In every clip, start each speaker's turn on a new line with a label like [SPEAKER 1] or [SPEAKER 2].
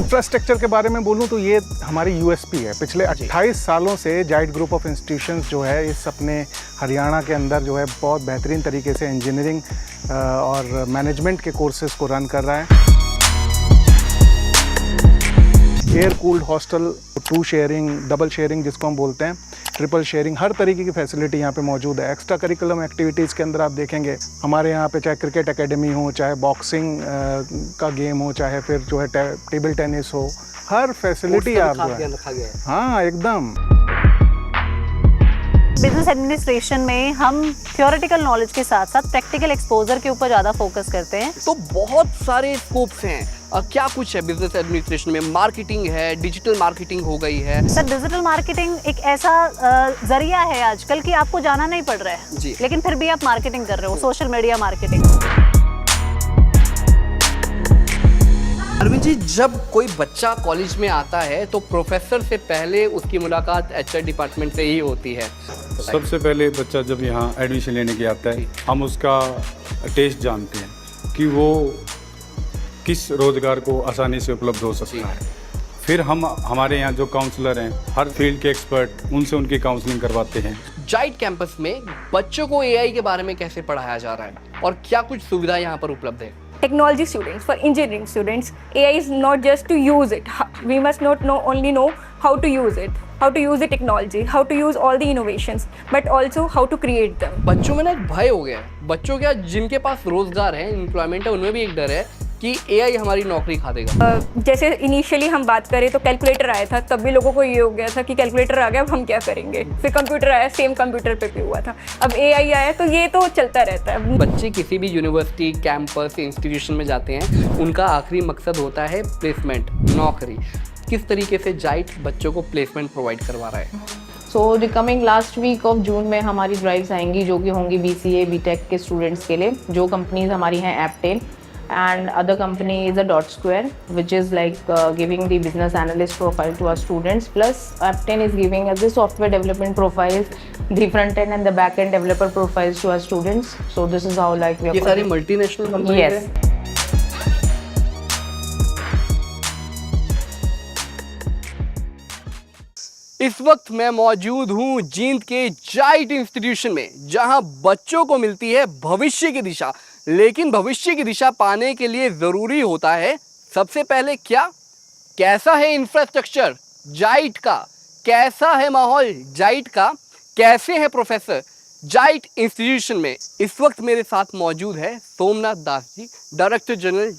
[SPEAKER 1] Infrastructure के बारे में बोलूं तो ये हमारी यूएसपी है। पिछले 28 सालों से जाइट ग्रुप ऑफ इंस्टीट्यूशंस जो है इस अपने हरियाणा के अंदर जो है बहुत बेहतरीन तरीके से इंजीनियरिंग और मैनेजमेंट के कोर्सेज को रन कर रहा है। Air cooled hostel, 2 sharing, double sharing जिसको हम बोलते हैं, ट्रिपल शेयरिंग, हर तरीके की फैसिलिटी यहाँ पे मौजूद है। एक्स्ट्रा करिकुलम एक्टिविटीज़ के अंदर आप देखेंगे हमारे यहाँ पे चाहे क्रिकेट एकेडमी हो, चाहे बॉक्सिंग का गेम हो, चाहे फिर जो है टेबल टेनिस हो, हर फैसिलिटी आप जो है, हाँ एकदम।
[SPEAKER 2] बिजनेस एडमिनिस्ट्रेशन में हम थ्योरेटिकल नॉलेज के साथ साथ प्रैक्टिकल एक्सपोजर के ऊपर ज़्यादा फोकस करते हैं।
[SPEAKER 3] तो बहुत सारे स्कोप्स हैं। क्या कुछ है बिजनेस एडमिनिस्ट्रेशन में? मार्केटिंग है, डिजिटल मार्केटिंग हो गई है।
[SPEAKER 2] सर, डिजिटल मार्केटिंग एक ऐसा जरिया है आजकल कि आपको जाना नहीं पड़ रहा है
[SPEAKER 3] जी,
[SPEAKER 2] लेकिन फिर भी आप मार्केटिंग कर रहे हो, social media marketing.
[SPEAKER 3] Arvind ji, जब कोई बच्चा कॉलेज में आता है तो प्रोफेसर से पहले उसकी मुलाकात एचआर डिपार्टमेंट से ही होती है।
[SPEAKER 4] सबसे पहले बच्चा जब यहाँ एडमिशन लेने के आता है, हम उसका टेस्ट जानते हैं कि वो किस रोज़गार को आसानी से उपलब्ध हो सकता है। फिर हम हमारे यहाँ जो काउंसलर हैं, हर फील्ड के एक्सपर्ट, उनसे उनकी काउंसलिंग करवाते हैं।
[SPEAKER 3] जाइट कैंपस में बच्चों को एआई के बारे में कैसे पढ़ाया जा रहा है और क्या कुछ सुविधा यहाँ पर उपलब्ध है?
[SPEAKER 5] Technology students, for engineering students, AI is not just to use it. We must not only know how to use it, how to use the technology, how to use all the innovations, but also how to create them.
[SPEAKER 3] बच्चों में ना एक भय हो गया है। बच्चों क्या, जिनके पास रोजगार है, एम्प्लॉयमेंट है, उनमें भी एक डर है कि एआई हमारी नौकरी खा देगा।
[SPEAKER 5] जैसे इनिशियली हम बात करें तो कैलकुलेटर आया था, तब भी लोगों को ये हो गया था कि कैलकुलेटर आ गया, अब हम क्या करेंगे। फिर कंप्यूटर आया, सेम कंप्यूटर पे भी हुआ था। अब एआई आया तो ये तो चलता रहता है।
[SPEAKER 3] बच्चे किसी भी यूनिवर्सिटी, कैंपस, इंस्टीट्यूशन में जाते हैं, उनका आखिरी मकसद होता है प्लेसमेंट, नौकरी। किस तरीके से जाइट बच्चों को प्लेसमेंट प्रोवाइड करवा रहा है?
[SPEAKER 6] So the coming last week of June में हमारी ड्राइव्स आएंगी जो कि होंगी BCA BTech के स्टूडेंट्स के लिए। जो कंपनीज हमारी हैं एपटेल and other company is a Dot Square, which is like giving the business analyst profile to our students, plus Apten is giving us the software development profiles, the front end and the back end developer profiles to our students. So this is how like we are.
[SPEAKER 3] ये सारी multinational company है?
[SPEAKER 6] Yes.
[SPEAKER 3] इस वक्त मैं मौजूद हूँ जींद के जाइट institution में, जहां बच्चों को मिलती है भविष्य की दिशा। लेकिन भविष्य की दिशा पाने के लिए जरूरी होता है सबसे पहले क्या, कैसा है इंफ्रास्ट्रक्चर जाइट का, कैसा है माहौल जाइट का, कैसे है प्रोफेसर जाइट इंस्टीट्यूशन में। इस वक्त मेरे साथ मौजूद है सोमनाथ दास जी, डायरेक्टर जनरल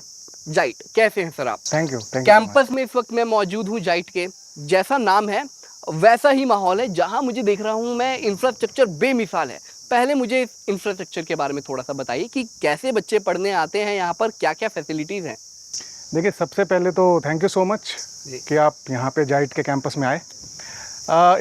[SPEAKER 3] जाइट। कैसे हैं सर आप?
[SPEAKER 1] Thank you.
[SPEAKER 3] कैंपस में इस वक्त मैं मौजूद हूँ जाइट के। जैसा नाम है वैसा ही माहौल है। जहां मुझे देख रहा हूं मैं, इंफ्रास्ट्रक्चर बेमिसाल है। पहले मुझे इंफ्रास्ट्रक्चर के बारे में थोड़ा सा बताइए कि कैसे बच्चे पढ़ने आते हैं यहाँ पर, क्या क्या फैसिलिटीज़ हैं?
[SPEAKER 1] देखिए, सबसे पहले तो थैंक यू सो मच कि आप यहाँ पे जाइट के कैंपस में आए।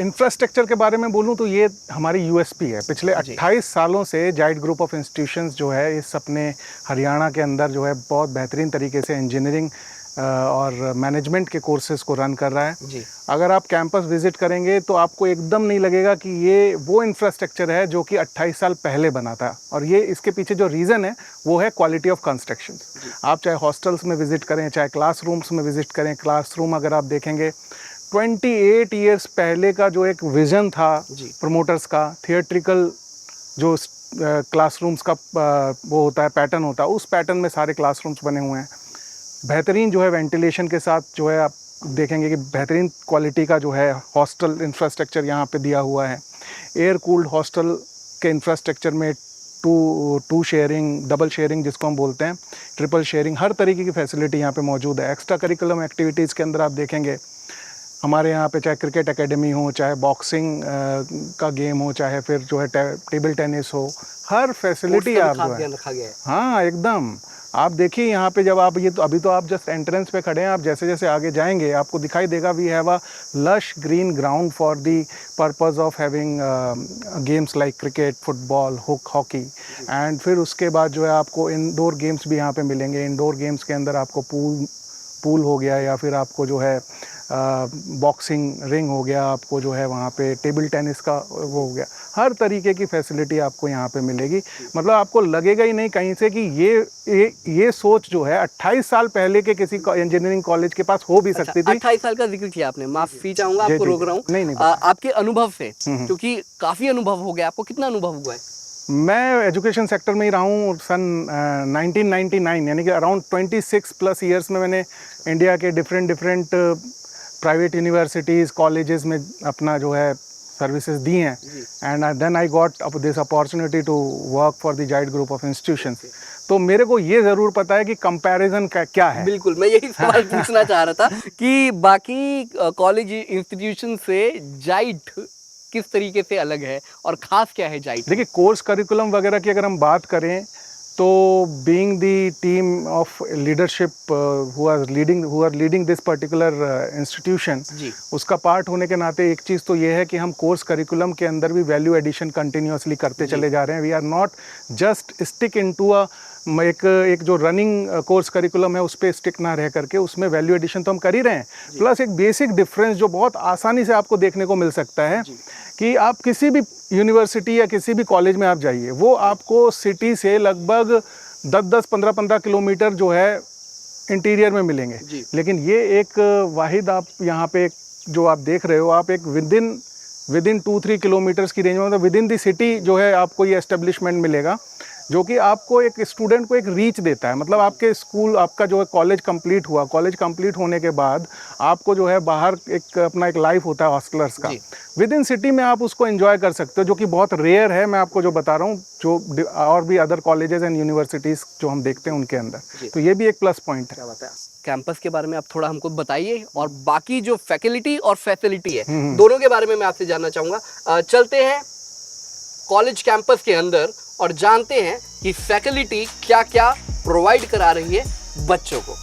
[SPEAKER 1] इंफ्रास्ट्रक्चर के बारे में बोलूँ तो ये हमारी यूएसपी है। पिछले 28 सालों से जाइट ग्रुप ऑफ इंस्टीट्यूशंस जो है इस अपने हरियाणा के अंदर जो है बहुत बेहतरीन तरीके से इंजीनियरिंग और मैनेजमेंट के कोर्सेज़ को रन कर रहा है
[SPEAKER 3] जी।
[SPEAKER 1] अगर आप कैंपस विज़िट करेंगे तो आपको एकदम नहीं लगेगा कि ये वो इंफ्रास्ट्रक्चर है जो कि 28 साल पहले बना था। और ये इसके पीछे जो रीज़न है वो है क्वालिटी ऑफ कंस्ट्रक्शन। आप चाहे हॉस्टल्स में विज़िट करें, चाहे क्लासरूम्स में विज़िट करें। क्लासरूम अगर आप देखेंगे, 28 ईयर्स पहले का जो एक विज़न था प्रमोटर्स का, थिएट्रिकल जो क्लासरूम्स का वो होता है, पैटर्न होता है, उस पैटर्न में सारे क्लासरूम्स बने हुए हैं। बेहतरीन जो है वेंटिलेशन के साथ जो है आप देखेंगे कि बेहतरीन क्वालिटी का जो है हॉस्टल इंफ्रास्ट्रक्चर यहाँ पे दिया हुआ है। एयर कूल्ड हॉस्टल के इंफ्रास्ट्रक्चर में 2 शेयरिंग, डबल शेयरिंग जिसको हम बोलते हैं, ट्रिपल शेयरिंग, हर तरीके की फैसिलिटी यहाँ पे मौजूद है। एक्स्ट्रा करिकुलम एक्टिविटीज़ के अंदर आप देखेंगे हमारे यहाँ पे चाहे क्रिकेट एकेडमी हो, चाहे बॉक्सिंग का गेम हो, चाहे फिर जो है टेबल टेनिस हो, हर फैसिलिटी आप जो है, हाँ एकदम। आप देखिए यहाँ पे जब आप अभी तो आप जस्ट एंट्रेंस पे खड़े हैं, आप जैसे जैसे आगे जाएंगे आपको दिखाई देगा we have a lush green ground for the purpose of having games like cricket, football, hockey. And फिर उसके बाद जो है आपको इंडोर गेम्स भी यहाँ पे मिलेंगे। इंडोर गेम्स के अंदर आपको पूल हो गया, या फिर आपको जो है बॉक्सिंग रिंग हो गया, आपको जो है वहाँ पे टेबल टेनिस का वो हो गया, हर तरीके की फैसिलिटी आपको यहाँ पे मिलेगी। मतलब आपको लगेगा ही नहीं कहीं से कि ये सोच जो है 28 साल पहले के किसी इंजीनियरिंग कॉलेज के पास हो भी सकती थी।
[SPEAKER 3] 28 साल का जिक्र किया आपने, माफी चाहूंगा
[SPEAKER 1] जी,
[SPEAKER 3] आपको
[SPEAKER 1] जी,
[SPEAKER 3] रोक रहा हूँ।
[SPEAKER 1] नहीं, नहीं,
[SPEAKER 3] आपके अनुभव से, क्योंकि काफी अनुभव हो गया, आपको कितना अनुभव हुआ है?
[SPEAKER 1] मैं एजुकेशन सेक्टर में ही रहा हूँ सन 1999, यानी कि अराउंड 26 प्लस ईयर्स में मैंने इंडिया के डिफरेंट प्राइवेट यूनिवर्सिटीज़ कॉलेजेस में अपना जो है सर्विसेज दी हैं। And then I got this opportunity to work for the जाइट ग्रुप ऑफ इंस्टीट्यूशंस। तो मेरे को ये ज़रूर पता है कि कंपैरिजन क्या है।
[SPEAKER 3] बिल्कुल, मैं यही सवाल पूछना चाह रहा था कि बाकी कॉलेज इंस्टीट्यूशन से जाइट किस तरीके से अलग है और खास क्या है जाइट?
[SPEAKER 1] देखिए, कोर्स करिकुलम वगैरह की अगर हम बात करें तो being the team of leadership who are leading this particular institution, उसका पार्ट होने के नाते एक चीज़ तो ये है कि हम कोर्स करिकुलम के अंदर भी वैल्यू एडिशन कंटिन्यूअसली करते चले जा रहे हैं। We are not just stick into एक जो रनिंग कोर्स करिकुलम है उस पर स्टिक ना रह करके उसमें वैल्यू एडिशन तो हम कर ही रहे हैं। प्लस एक बेसिक डिफरेंस जो बहुत आसानी से आपको देखने को मिल सकता है कि आप किसी भी यूनिवर्सिटी या किसी भी कॉलेज में आप जाइए, वो आपको सिटी से लगभग 10-10, 15-15 किलोमीटर जो है इंटीरियर में मिलेंगे। लेकिन ये एक वाहिद आप यहाँ पे जो आप देख रहे हो, आप एक विदिन 2-3 किलोमीटर्स की रेंज में, मतलब विदिन द सिटी जो है आपको ये एस्टेब्लिशमेंट मिलेगा, जो कि आपको एक स्टूडेंट को एक रीच देता है। मतलब आपके स्कूल, आपका जो है कॉलेज कंप्लीट हुआ, कॉलेज कंप्लीट होने के बाद आपको जो है बाहर एक अपना एक लाइफ होता है हॉस्टलर्स का, विद इन सिटी में आप उसको एंजॉय कर सकते हो, जो कि बहुत रेयर है। मैं आपको जो बता रहा हूँ, जो और भी अदर कॉलेजेस एंड यूनिवर्सिटीज़ जो हम देखते हैं उनके अंदर, तो ये भी एक प्लस पॉइंट है।
[SPEAKER 3] कैंपस के बारे में आप थोड़ा हमको बताइए और बाकी जो फैकल्टी और फैसिलिटी है दोनों के बारे में मैं आपसे जानना चाहूँगा। चलते हैं कॉलेज कैंपस के अंदर और जानते हैं कि फैकल्टी क्या क्या प्रोवाइड करा रही है बच्चों को।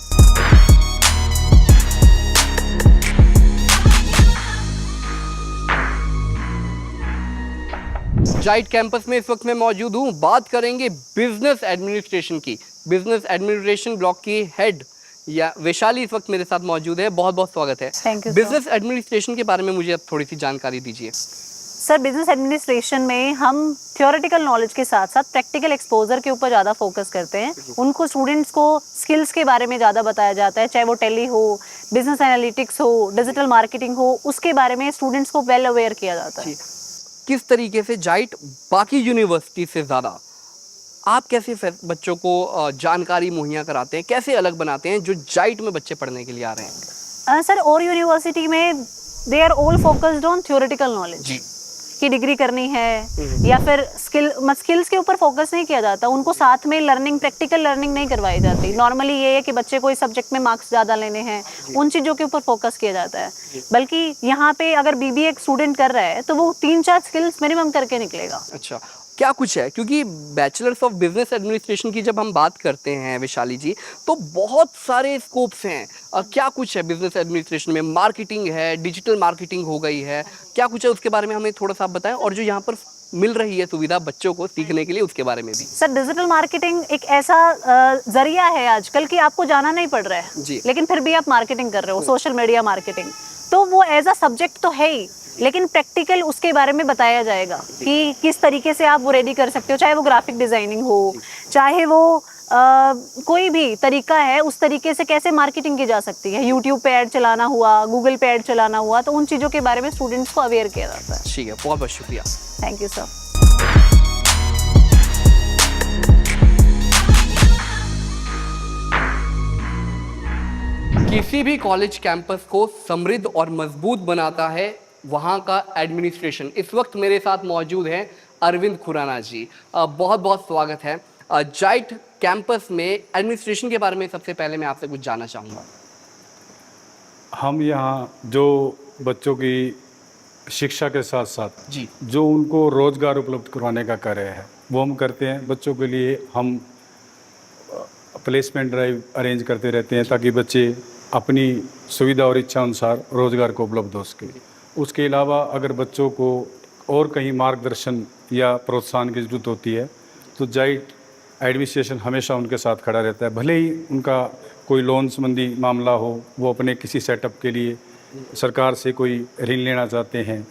[SPEAKER 3] जाइट कैंपस में इस वक्त मैं मौजूद हूं। बात करेंगे बिजनेस एडमिनिस्ट्रेशन की। बिजनेस एडमिनिस्ट्रेशन ब्लॉक की हेड या वैशाली इस वक्त मेरे साथ मौजूद है। बहुत बहुत स्वागत है।
[SPEAKER 2] Thank you.
[SPEAKER 3] बिजनेस एडमिनिस्ट्रेशन के बारे में मुझे अब थोड़ी सी जानकारी दीजिए।
[SPEAKER 2] सर, बिजनेस एडमिनिस्ट्रेशन में हम थ्योरेटिकल नॉलेज के साथ साथ प्रैक्टिकल एक्सपोजर के ऊपर ज़्यादा फोकस करते हैं। उनको स्टूडेंट्स को स्किल्स के बारे में ज़्यादा बताया जाता है, चाहे वो टेली हो, बिजनेस एनालिटिक्स हो, डिजिटल मार्केटिंग हो, उसके बारे में स्टूडेंट्स को वेल अवेयर किया जाता है।
[SPEAKER 3] किस तरीके से जाइट बाकी यूनिवर्सिटी से ज़्यादा आप कैसे बच्चों को जानकारी मुहैया कराते हैं, कैसे अलग बनाते हैं जो जाइट में बच्चे पढ़ने के लिए आ रहे हैं?
[SPEAKER 2] सर, और यूनिवर्सिटी में they are all focused on theoretical knowledge की डिग्री करनी है, या फिर स्किल्स के ऊपर फोकस नहीं किया जाता। उनको साथ में लर्निंग, प्रैक्टिकल लर्निंग नहीं करवाई जाती। नॉर्मली ये है कि बच्चे को इस सब्जेक्ट में मार्क्स ज़्यादा लेने हैं, उन चीज़ों के ऊपर फोकस किया जाता है। बल्कि यहाँ पे अगर बीबीए एक स्टूडेंट कर रहा है तो वो 3-4 स्किल्स मिनिमम करके निकलेगा।
[SPEAKER 3] अच्छा, क्या कुछ है? क्योंकि बैचलर्स ऑफ बिजनेस एडमिनिस्ट्रेशन की जब हम बात करते हैं वैशाली जी, तो बहुत सारे स्कोप्स हैं। क्या कुछ है बिजनेस एडमिनिस्ट्रेशन में? मार्केटिंग है, डिजिटल मार्केटिंग हो गई है, क्या कुछ है उसके बारे में हमें थोड़ा सा आप बताएं। और जो यहाँ पर मिल रही है सुविधा बच्चों को सीखने के लिए, उसके बारे में भी।
[SPEAKER 2] सर, डिजिटल मार्केटिंग एक ऐसा जरिया है आजकल कि आपको जाना नहीं पड़ रहा है, लेकिन फिर भी आप मार्केटिंग कर रहे हो, सोशल मीडिया मार्केटिंग। तो वो एज अ सब्जेक्ट तो है ही, लेकिन प्रैक्टिकल उसके बारे में बताया जाएगा कि किस तरीके से आप वो रेडी कर सकते हो, चाहे वो ग्राफिक डिजाइनिंग हो, चाहे वो कोई भी तरीका है, उस तरीके से कैसे मार्केटिंग की जा सकती है। यूट्यूब पे ऐड चलाना हुआ, गूगल पे ऐड चलाना हुआ, तो उन चीज़ों के बारे में स्टूडेंट्स को अवेयर किया जाता है।
[SPEAKER 3] ठीक है, बहुत बहुत शुक्रिया।
[SPEAKER 2] Thank you sir.
[SPEAKER 3] किसी भी कॉलेज कैंपस को समृद्ध और मजबूत बनाता है वहाँ का एडमिनिस्ट्रेशन। इस वक्त मेरे साथ मौजूद हैं अरविंद खुराना जी। बहुत बहुत स्वागत है। जाइट कैंपस में एडमिनिस्ट्रेशन के बारे में सबसे पहले मैं आपसे कुछ जानना चाहूँगा।
[SPEAKER 4] हम यहाँ जो बच्चों की शिक्षा के साथ साथ
[SPEAKER 3] जी,
[SPEAKER 4] जो उनको रोज़गार उपलब्ध करवाने का कार्य है वो हम करते हैं। बच्चों के लिए हम प्लेसमेंट ड्राइव अरेंज करते रहते हैं ताकि बच्चे अपनी सुविधा और इच्छा अनुसार रोज़गार को उपलब्ध हो सके। उसके अलावा अगर बच्चों को और कहीं मार्गदर्शन या प्रोत्साहन की ज़रूरत होती है तो जाइट एडमिनिस्ट्रेशन हमेशा उनके साथ खड़ा रहता है। भले ही उनका कोई लोन संबंधी मामला हो, वो अपने किसी सेटअप के लिए सरकार से कोई ऋण लेना चाहते हैं।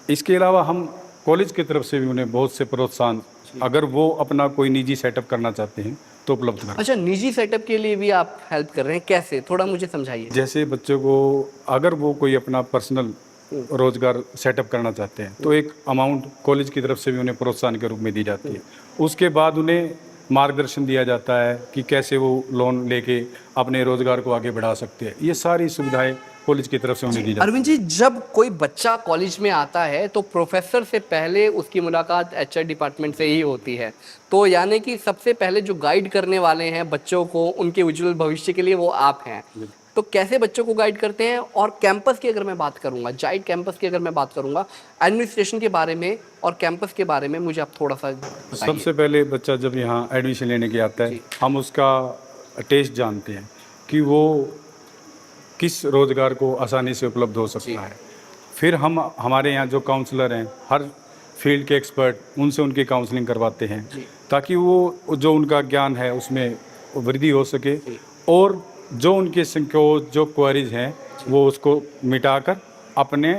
[SPEAKER 4] इसके अलावा हम कॉलेज की तरफ से भी उन्हें बहुत से प्रोत्साहन, अगर वो अपना कोई निजी सेटअप करना चाहते हैं तो उपलब्ध करें।
[SPEAKER 3] अच्छा, निजी सेटअप के लिए भी आप हेल्प कर रहे हैं, कैसे, थोड़ा मुझे समझाइए।
[SPEAKER 4] जैसे बच्चों को अगर वो कोई अपना पर्सनल रोजगार सेटअप करना चाहते हैं तो एक अमाउंट कॉलेज की तरफ से भी उन्हें प्रोत्साहन के रूप में दी जाती है। उसके बाद उन्हें मार्गदर्शन दिया जाता है कि कैसे वो लोन लेके अपने रोजगार को आगे बढ़ा सकते हैं। ये सारी सुविधाएं कॉलेज की तरफ से उन्हें दी जाती है।
[SPEAKER 3] अरविंद जी, जब कोई बच्चा कॉलेज में आता है तो प्रोफेसर से पहले उसकी मुलाकात एचआर डिपार्टमेंट से ही होती है, तो यानी कि सबसे पहले जो गाइड करने वाले हैं बच्चों को उनके उज्जवल भविष्य के लिए वो आप हैं। तो कैसे बच्चों को गाइड करते हैं? और कैंपस की अगर मैं बात करूंगा, जाइट कैंपस की अगर मैं बात करूंगा, एडमिनिस्ट्रेशन के बारे में और कैंपस के बारे में मुझे आप थोड़ा सा बताइए।
[SPEAKER 4] सबसे पहले बच्चा जब यहाँ एडमिशन लेने के आता है, हम उसका टेस्ट जानते हैं कि वो किस रोजगार को आसानी से उपलब्ध हो सकता है। फिर हम हमारे यहाँ जो काउंसलर हैं, हर फील्ड के एक्सपर्ट, उनसे उनकी काउंसलिंग करवाते हैं ताकि वो जो उनका ज्ञान है उसमें वृद्धि हो सके और जो उनके संकोच, जो क्वेरीज हैं, वो उसको मिटाकर अपने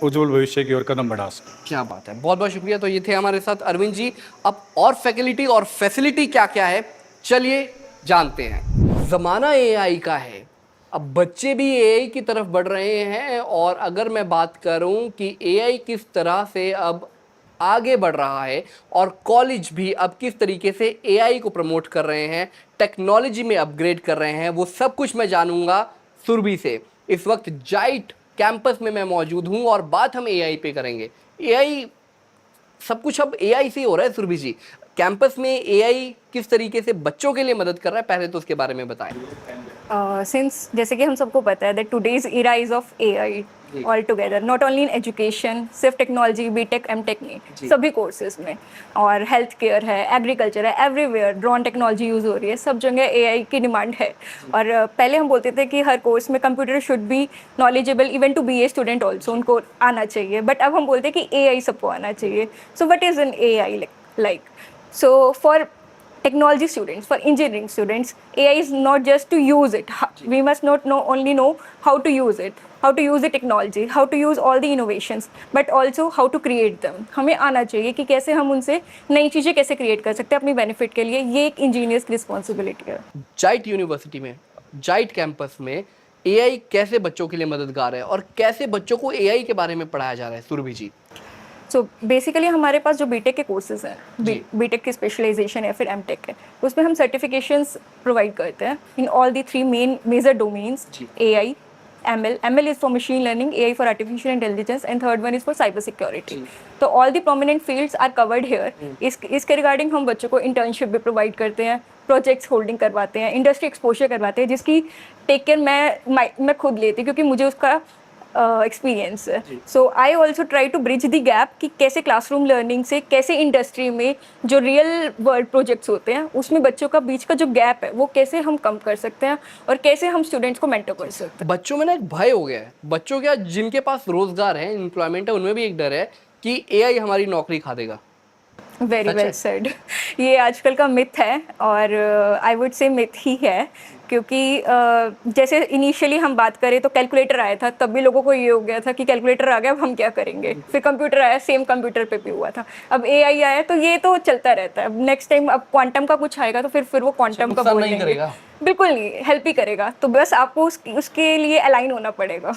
[SPEAKER 4] उज्जवल भविष्य की ओर कदम बढ़ा सके।
[SPEAKER 3] क्या बात है, बहुत बहुत शुक्रिया। तो ये थे हमारे साथ अरविंद जी। अब और फैकल्टी और फैसिलिटी क्या क्या है, चलिए जानते हैं। ज़माना एआई का है, अब बच्चे भी एआई की तरफ बढ़ रहे हैं। और अगर मैं बात करूं कि एआई किस तरह से अब आगे बढ़ रहा है और कॉलेज भी अब किस तरीके से एआई को प्रमोट कर रहे हैं, टेक्नोलॉजी में अपग्रेड कर रहे हैं, वो सब कुछ मैं जानूंगा सुरभि से। इस वक्त जाइट कैंपस में मैं मौजूद हूं और बात हम एआई पे करेंगे। एआई, सब कुछ अब एआई से ही हो रहा है सुरभि जी। कैंपस में एआई किस तरीके से बच्चों के लिए मदद कर रहा है, पहले तो उसके बारे में बताएं।
[SPEAKER 5] Since जैसे कि हम सबको पता है that today's era is of AI all together, not only in education, सिर्फ टेक्नोलॉजी, बीटेक, एमटेक नहीं, सभी कोर्सेज में, और हेल्थ केयर है, एग्रीकल्चर है, एवरीवेयर ड्रोन टेक्नोलॉजी यूज़ हो रही है, सब जगह एआई की डिमांड है। और पहले हम बोलते थे कि हर कोर्स में computer should be knowledgeable even to be a student also, उनको आना चाहिए, बट अब हम बोलते हैं कि एआई सबको आना चाहिए। So what is an AI like? So for technology students, for engineering students, AI is not just to use it. We must not only know how to use it, how to use the technology, how to use all the innovations, but also how to create them. हमें आना चाहिए कि कैसे हम उनसे नई चीज़ें कैसे क्रिएट कर सकते हैं अपनी बेनिफिट के लिए। ये एक इंजीनियर्स की रिस्पॉन्सिबिलिटी है।
[SPEAKER 3] जाइट यूनिवर्सिटी में, जाइट कैंपस में एआई कैसे बच्चों के लिए मददगार है और कैसे बच्चों को एआई के बारे में पढ़ाया जा रहा है, सुरभि जी?
[SPEAKER 5] सो बेसिकली हमारे पास जो बीटेक के कोर्सेज हैं, बीटेक की स्पेशलाइजेशन है, फिर एमटेक है, उसमें हम सर्टिफिकेशंस प्रोवाइड करते हैं in all the three major domains, AI, ML is for machine learning, AI for artificial intelligence, and third one is for cyber security. तो all the prominent fields are covered here. इसके regarding हम बच्चों को internship भी provide करते हैं, projects holding करवाते हैं, इंडस्ट्री एक्सपोजर करवाते हैं, जिसकी टेक केयर मैं खुद लेती क्योंकि मुझे उसका एक्सपीरियंस है। So I also try to bridge the gap कि कैसे क्लासरूम लर्निंग से कैसे इंडस्ट्री में जो रियल वर्ल्ड प्रोजेक्ट्स होते हैं उसमें बच्चों का बीच का जो गैप है वो कैसे हम कम कर सकते हैं और कैसे हम स्टूडेंट्स को मेंटर कर सकते हैं।
[SPEAKER 3] बच्चों में ना एक भय हो गया है, बच्चों क्या जिनके पास रोजगार है, एम्प्लॉयमेंट है, उनमें भी एक डर है कि एआई हमारी नौकरी खा देगा।
[SPEAKER 5] Very well said. ये आजकल का मिथ है और आई वुड से मिथ ही है, क्योंकि जैसे इनिशियली हम बात करें तो कैलकुलेटर आया था, तब भी लोगों को ये हो गया था कि कैलकुलेटर आ गया अब हम क्या करेंगे। फिर कंप्यूटर आया, सेम कंप्यूटर पे भी हुआ था। अब एआई आया तो ये तो चलता रहता है। अब नेक्स्ट टाइम अब क्वांटम का कुछ आएगा तो फिर वो क्वांटम का बोलेंगे, बिल्कुल नहीं, हेल्प ही करेरेगा। तो बस आपको उसके लिए अलाइन होना पड़ेगा।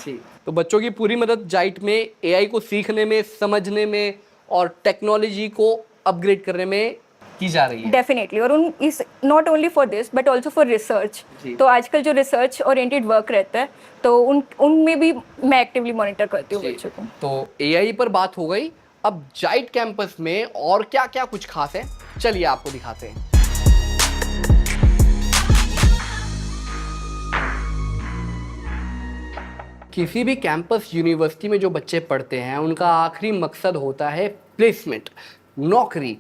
[SPEAKER 3] तो बच्चों की पूरी मदद जाइट में एआई को सीखने में, समझने में और टेक्नोलॉजी को अपग्रेड करने में की जा रही है।
[SPEAKER 5] डेफिनेटली। और उन इस not only for this but also for research. तो आजकल जो रिसर्च ओरिएंटेड वर्क रहता है तो उनमें भी मैं एक्टिवली मॉनिटर करती हूँ बच्चों को।
[SPEAKER 3] तो एआई पर बात हो गई, अब जाइट कैंपस में और क्या क्या कुछ खास है, चलिए आपको दिखाते हैं। किसी भी कैंपस यूनिवर्सिटी में जो बच्चे पढ़ते हैं उनका आखिरी मकसद होता है प्लेसमेंट, नौकरी।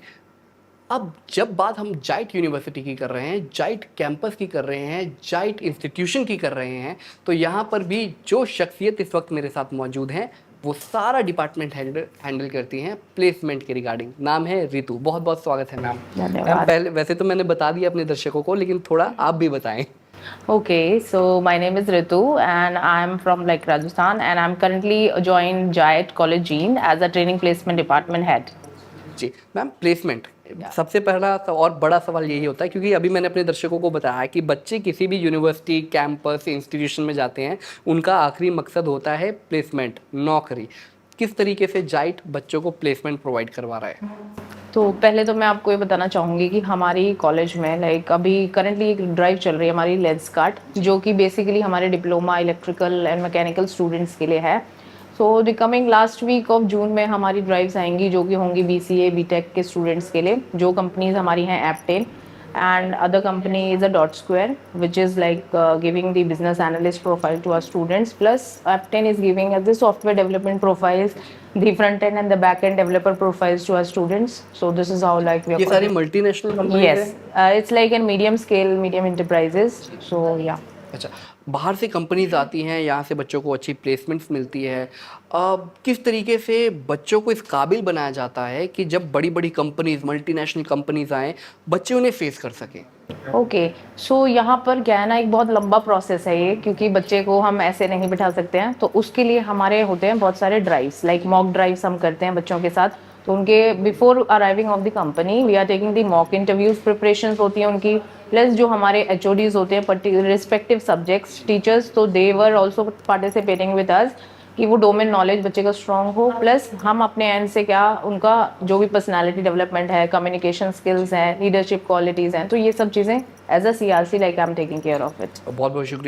[SPEAKER 3] अब जब बात हम जाइट यूनिवर्सिटी की कर रहे हैं, जाइट कैंपस की कर रहे हैं, जाइट इंस्टीट्यूशन की कर रहे हैं, तो यहाँ पर भी जो शख्सियत इस वक्त मेरे साथ मौजूद हैं वो सारा डिपार्टमेंट हैंडल करती हैं प्लेसमेंट के रिगार्डिंग। नाम है रितु। बहुत बहुत स्वागत है मैम। मैम पहले वैसे तो मैंने बता दिया अपने दर्शकों को, लेकिन थोड़ा आप भी बताएं।
[SPEAKER 6] Okay, so my name is Ritu and I'm from like Rajasthan and I'm currently joined JIT College Jean as a training placement department head.
[SPEAKER 3] Ji ma'am, placement सबसे पहला और बड़ा सवाल यही होता है, क्योंकि अभी मैंने अपने दर्शकों को बताया कि बच्चे किसी भी यूनिवर्सिटी, कैंपस, इंस्टीट्यूशन में जाते हैं, उनका आखिरी मकसद होता है प्लेसमेंट, नौकरी। किस तरीके से जाइट बच्चों को प्लेसमेंट प्रोवाइड करवा रहा है?
[SPEAKER 6] तो पहले तो मैं आपको ये बताना चाहूँगी कि हमारी कॉलेज में लाइक अभी करंटली एक ड्राइव चल रही है हमारी लेंस कार्ट, जो कि बेसिकली हमारे diploma electrical and mechanical students के लिए है। So the coming last week of June में हमारी ड्राइव्स आएंगी जो कि होंगी BCA BTech के स्टूडेंट्स के लिए। जो कंपनीज हमारी हैं एप्टेन and other company is a dot square, which is like giving the business analyst profile to our students, plus Apten is giving us the software development profiles, the front end and the back end developer profiles to our students. So this is how like we are
[SPEAKER 3] ये सारी multinational company
[SPEAKER 6] yes it's like a medium scale medium enterprises, so yeah.
[SPEAKER 3] अच्छा, बाहर से companies आती हैं, यहाँ से बच्चों को अच्छी प्लेसमेंट्स मिलती है। किस तरीके से बच्चों को इस काबिल बनाया जाता है कि जब बड़ी बड़ी कंपनीज, मल्टीनेशनल कंपनीज आएँ, बच्चे उन्हें फेस कर सकें?
[SPEAKER 6] ओके, सो यहाँ पर क्या है ना, एक बहुत लंबा प्रोसेस है ये, क्योंकि बच्चे को हम ऐसे नहीं बिठा सकते हैं। तो उसके लिए हमारे होते हैं बहुत सारे ड्राइव्स, लाइक मॉक ड्राइव्स हम करते हैं बच्चों के साथ। तो उनके before arriving of the company we are taking the mock interviews, preparations होती हैं उनकी, प्लस जो हमारे HODs होते हैं रिस्पेक्टिव सब्जेक्ट्स टीचर्स, तो they were also participating with us कि वो डोमेन नॉलेज बच्चे का स्ट्रॉन्ग हो, प्लस हम अपने एंड से क्या उनका जो भी पर्सनालिटी डेवलपमेंट है, कम्युनिकेशन स्किल्स हैं, लीडरशिप क्वालिटीज़ हैं, तो ये सब चीज़ें as a CRC like I am taking care of it.
[SPEAKER 3] बहुत बहुत शुक्रिया।